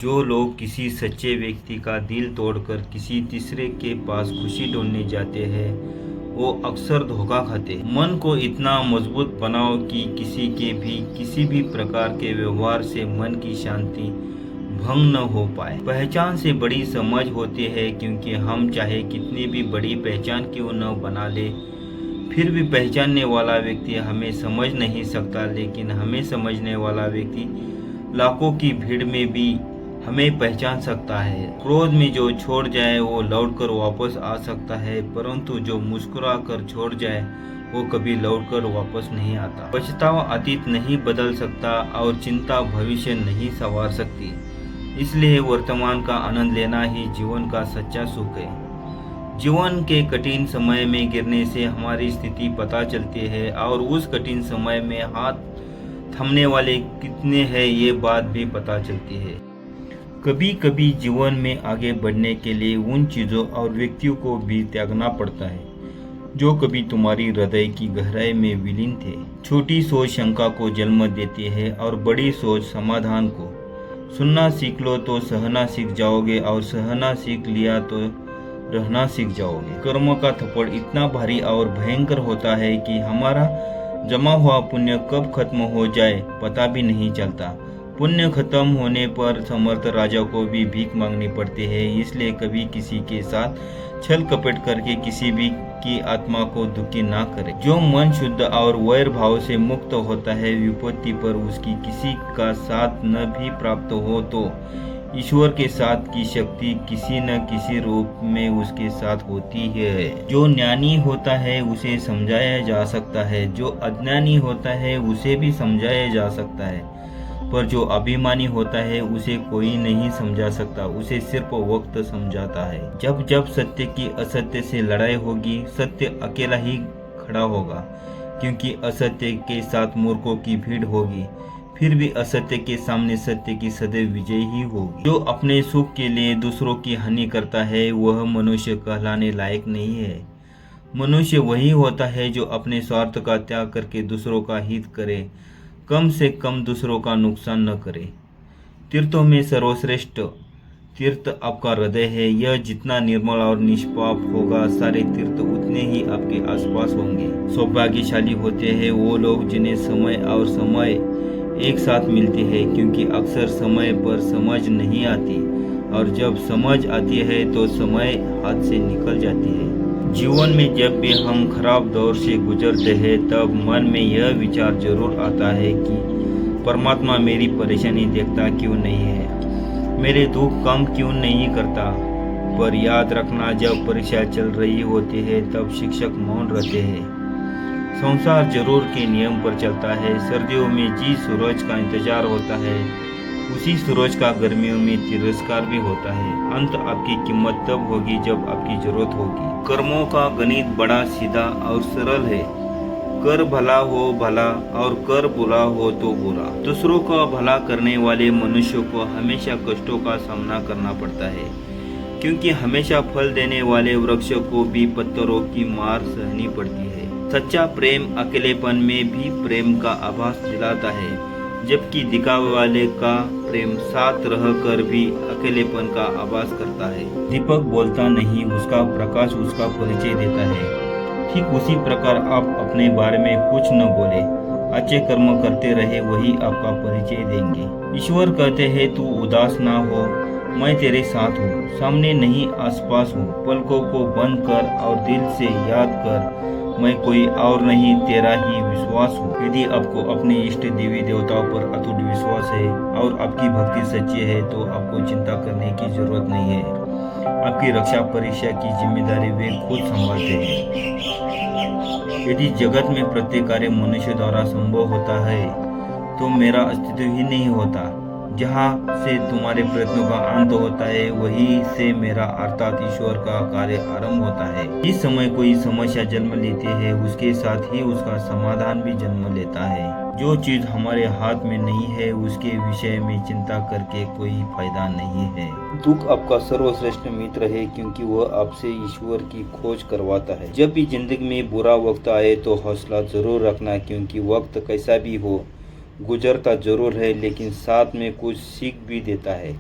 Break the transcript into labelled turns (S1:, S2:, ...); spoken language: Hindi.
S1: जो लोग किसी सच्चे व्यक्ति का दिल तोड़कर किसी तीसरे के पास खुशी ढूंढने जाते हैं वो अक्सर धोखा खाते हैं। मन को इतना मजबूत बनाओ कि किसी भी प्रकार के व्यवहार से मन की शांति भंग न हो पाए। पहचान से बड़ी समझ होती है, क्योंकि हम चाहे कितनी भी बड़ी पहचान क्यों न बना ले फिर भी पहचानने वाला व्यक्ति हमें समझ नहीं सकता, लेकिन हमें समझने वाला व्यक्ति लाखों की भीड़ में भी हमें पहचान सकता है। क्रोध में जो छोड़ जाए वो लौटकर वापस आ सकता है, परंतु जो मुस्कुरा कर छोड़ जाए वो कभी लौटकर वापस नहीं आता। पछतावा अतीत नहीं बदल सकता और चिंता भविष्य नहीं संवार सकती, इसलिए वर्तमान का आनंद लेना ही जीवन का सच्चा सुख है। जीवन के कठिन समय में गिरने से हमारी स्थिति पता चलती है और उस कठिन समय में हाथ थमने वाले कितने हैं ये बात भी पता चलती है। कभी कभी जीवन में आगे बढ़ने के लिए उन चीज़ों और व्यक्तियों को भी त्यागना पड़ता है जो कभी तुम्हारी हृदय की गहराई में विलीन थे। छोटी सोच शंका को जन्म देती है और बड़ी सोच समाधान को। सुनना सीख लो तो सहना सीख जाओगे, और सहना सीख लिया तो रहना सीख जाओगे। कर्म का थप्पड़ इतना भारी और भयंकर होता है कि हमारा जमा हुआ पुण्य कब खत्म हो जाए पता भी नहीं चलता। पुण्य खत्म होने पर समर्थ राजा को भी भीख मांगनी पड़ती है, इसलिए कभी किसी के साथ छल कपट करके किसी भी की आत्मा को दुखी ना करे। जो मन शुद्ध और वैर भाव से मुक्त होता है, विपत्ति पर उसकी किसी का साथ न भी प्राप्त हो तो ईश्वर के साथ की शक्ति किसी न किसी रूप में उसके साथ होती है। जो ज्ञानी होता है उसे समझाया जा सकता है, जो अज्ञानी होता है उसे भी समझाया जा सकता है, पर जो अभिमानी होता है उसे कोई नहीं समझा सकता, उसे सिर्फ वक्त समझाता है। जब जब सत्य की असत्य से लड़ाई होगी, सत्य अकेला ही खड़ा होगा, क्योंकि असत्य के साथ मूर्खों की भीड़ होगी। फिर भी असत्य के सामने सत्य की सदैव विजय ही होगी। जो अपने सुख के लिए दूसरों की हानि करता है वह मनुष्य कहलाने लायक नहीं है। मनुष्य वही होता है जो अपने स्वार्थ का त्याग करके दूसरों का हित करे, कम से कम दूसरों का नुकसान न करे। तीर्थों में सर्वश्रेष्ठ तीर्थ आपका हृदय है। यह जितना निर्मल और निष्पाप होगा, सारे तीर्थ उतने ही आपके आसपास होंगे। सौभाग्यशाली होते हैं वो लोग जिन्हें समय और समय एक साथ मिलती है, क्योंकि अक्सर समय पर समझ नहीं आती और जब समझ आती है तो समय हाथ से निकल जाती है। जीवन में जब भी हम खराब दौर से गुजरते हैं तब मन में यह विचार जरूर आता है कि परमात्मा मेरी परेशानी देखता क्यों नहीं है, मेरे दुख कम क्यों नहीं करता। पर याद रखना, जब परीक्षा चल रही होती है तब शिक्षक मौन रहते हैं। संसार जरूर के नियम पर चलता है। सर्दियों में जिस सूरज का इंतजार होता है उसी सूरज का गर्मियों में तिरस्कार भी होता है। अंत आपकी कीमत तब होगी जब आपकी जरूरत होगी। कर्मों का गणित बड़ा सीधा और सरल है। कर भला हो भला और कर बुरा हो तो बुरा। दूसरों का भला करने वाले मनुष्य को हमेशा कष्टों का सामना करना पड़ता है, क्योंकि हमेशा फल देने वाले वृक्ष को भी पत्थरों की मार सहनी पड़ती है। सच्चा प्रेम अकेलेपन में भी प्रेम का आभास दिलाता है, जबकि दिखावे वाले का प्रेम साथ रहकर भी अकेलेपन का आभास करता है। दीपक बोलता नहीं, उसका प्रकाश उसका परिचय देता है। ठीक उसी प्रकार आप अपने बारे में कुछ न बोले, अच्छे कर्म करते रहे, वही आपका परिचय देंगे। ईश्वर कहते हैं तू उदास ना हो, मैं तेरे साथ हूँ, सामने नहीं आसपास हूँ। पलकों को बंद कर और दिल से याद कर, मैं कोई और नहीं, तेरा ही विश्वास हूँ। यदि आपको अपने इष्ट देवी देवताओं पर अटूट विश्वास है और आपकी भक्ति सच्ची है तो आपको चिंता करने की जरूरत नहीं है। आपकी रक्षा परीक्षा की जिम्मेदारी वे खुद संभालते हैं। यदि जगत में प्रत्येक कार्य मनुष्य द्वारा संभव होता है तो मेरा अस्तित्व ही नहीं होता। जहाँ से तुम्हारे प्रयत्नों का अंत होता है वहीं से मेरा अर्थात ईश्वर का कार्य आरंभ होता है। जिस समय कोई समस्या जन्म लेती है उसके साथ ही उसका समाधान भी जन्म लेता है। जो चीज हमारे हाथ में नहीं है उसके विषय में चिंता करके कोई फायदा नहीं है। दुख आपका सर्वश्रेष्ठ मित्र है, क्योंकि वह आपसे ईश्वर की खोज करवाता है। जब भी जिंदगी में बुरा वक्त आए तो हौसला जरूर रखना, क्योंकि वक्त कैसा भी हो गुजरता जरूर है, लेकिन साथ में कुछ सीख भी देता है।